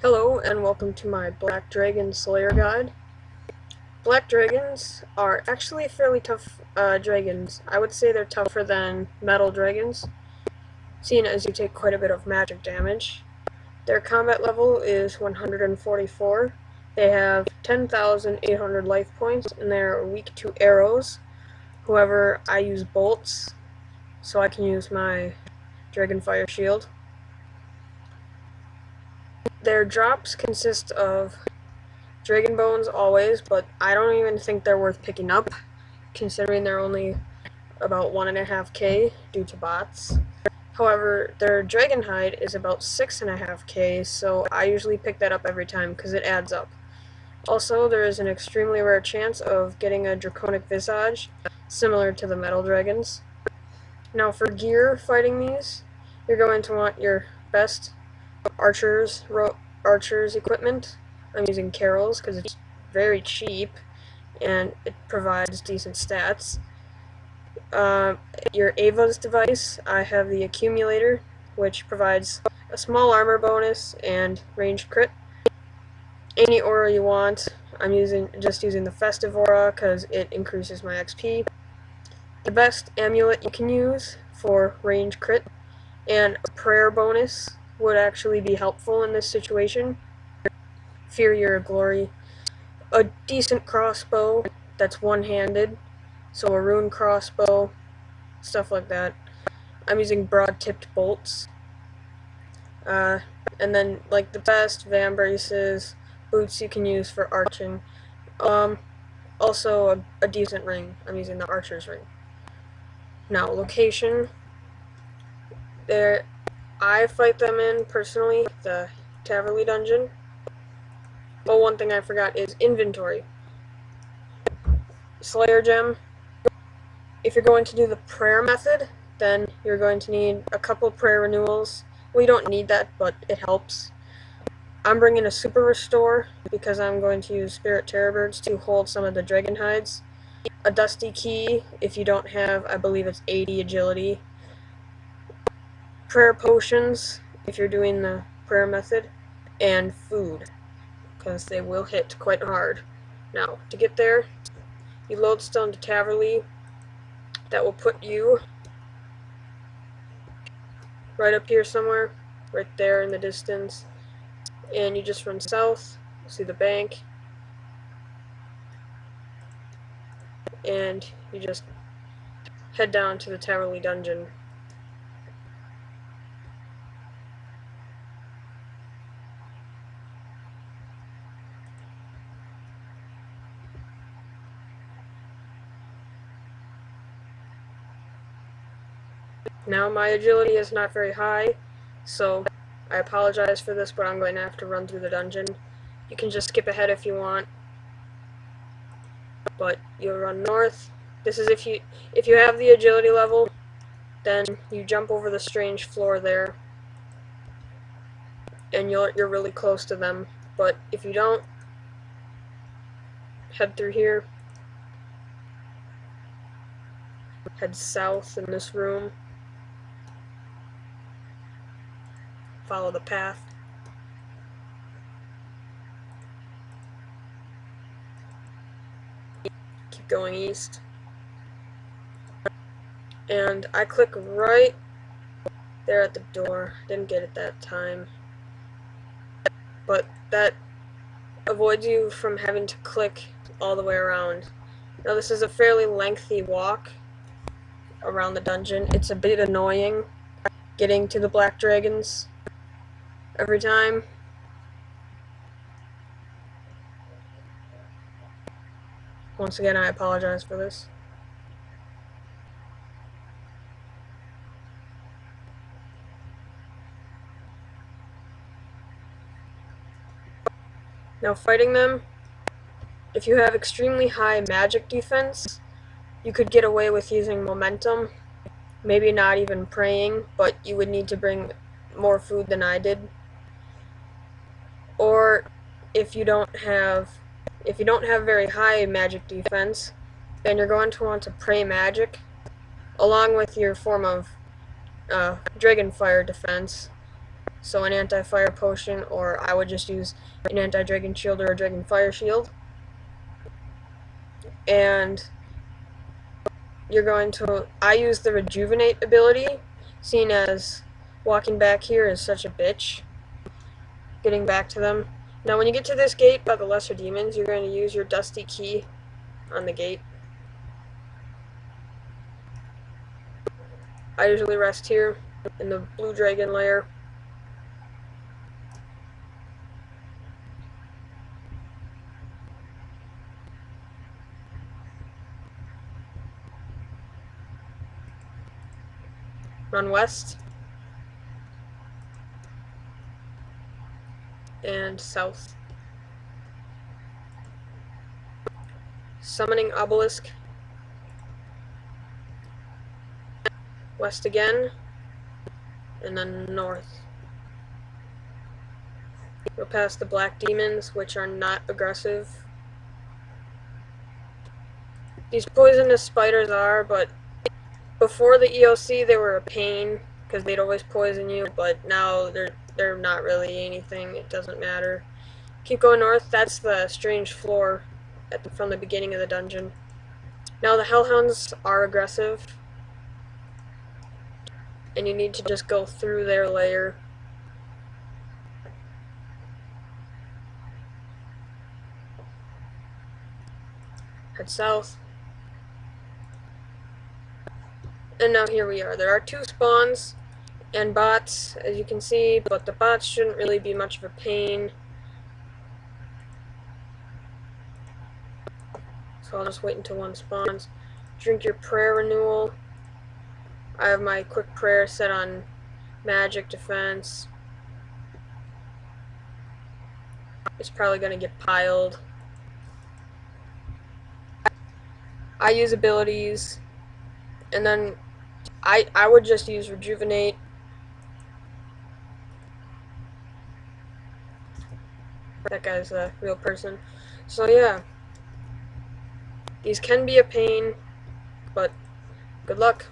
Hello and welcome to my Black Dragon Slayer guide. Black dragons are actually fairly tough dragons. I would say they're tougher than metal dragons, seeing as you take quite a bit of magic damage. Their combat level is 144. They have 10,800 life points and they're weak to arrows. However, I use bolts, so I can use my Dragon Fire Shield. Their drops consist of Dragon Bones always, but I don't even think they're worth picking up, considering they're only about 1.5k due to bots. However, their Dragon Hide is about 6.5k, so I usually pick that up every time because it adds up. Also, there is an extremely rare chance of getting a Draconic Visage, similar to the Metal Dragons. Now for gear fighting these, you're going to want your best archers equipment. I'm using Carol's because it's very cheap and it provides decent stats. Your Ava's device, I have the Accumulator, which provides a small armor bonus and ranged crit. Any aura you want, I'm just using the Festive Aura because it increases my XP. The best amulet you can use for range crit and a prayer bonus would actually be helpful in this situation. Fear Your Glory. A decent crossbow that's one-handed, so a rune crossbow, stuff like that. I'm using broad-tipped bolts. And then, like, the best vambraces, boots you can use for arching. Also a decent ring. I'm using the archer's ring. Now, location. I fight them in, personally, the Taverley dungeon. Well, one thing I forgot is inventory. Slayer gem. If you're going to do the prayer method, then you're going to need a couple prayer renewals. Well, you don't need that, but it helps. I'm bringing a super restore because I'm going to use spirit terror birds to hold some of the dragon hides. A dusty key if you don't have, I believe it's 80 agility. Prayer potions if you're doing the prayer method, and food because they will hit quite hard. Now, to get there, you lodestone to Taverley. That will put you right up here somewhere, right there in the distance, and you just run south, see the bank, and you just head down to the Taverley dungeon. Now, my agility is not very high, so I apologize for this, but I'm going to have to run through the dungeon. You can just skip ahead if you want, but you'll run north. This is if you have the agility level, then you jump over the strange floor there, and you're really close to them. But if you don't, head through here, head south in this room, follow the path. Keep going east. And I click right there at the door. Didn't get it that time. But that avoids you from having to click all the way around. Now, this is a fairly lengthy walk around the dungeon. It's a bit annoying getting to the black dragons every time. Once again, I apologize for this. Now, fighting them, if you have extremely high magic defense, you could get away with using momentum, maybe not even praying, but you would need to bring more food than I did. Or if you don't have very high magic defense, then you're going to want to pray magic along with your form of dragon fire defense. so an anti-fire potion, or I would just use an anti-dragon shield or a dragon fire shield. And I use the rejuvenate ability, seeing as walking back here is such a bitch, getting back to them. Now when you get to this gate by the lesser demons, you're going to use your dusty key on the gate. I usually rest here in the blue dragon lair. Run west and south. Summoning obelisk. West again, and then north. Go past the black demons, which are not aggressive. These poisonous spiders are, but before the EOC they were a pain, because they'd always poison you, but now they're not really anything, it doesn't matter. Keep going north, that's the strange floor from the beginning of the dungeon. Now the hellhounds are aggressive, and you need to just go through their lair. Head south. And now here we are. There are 2 spawns and bots, as you can see, but the bots shouldn't really be much of a pain. So I'll just wait until one spawns. Drink your prayer renewal. I have my quick prayer set on magic defense. It's probably going to get piled. I use abilities, and then I would just use rejuvenate. That guy's a real person. So yeah, these can be a pain, but good luck.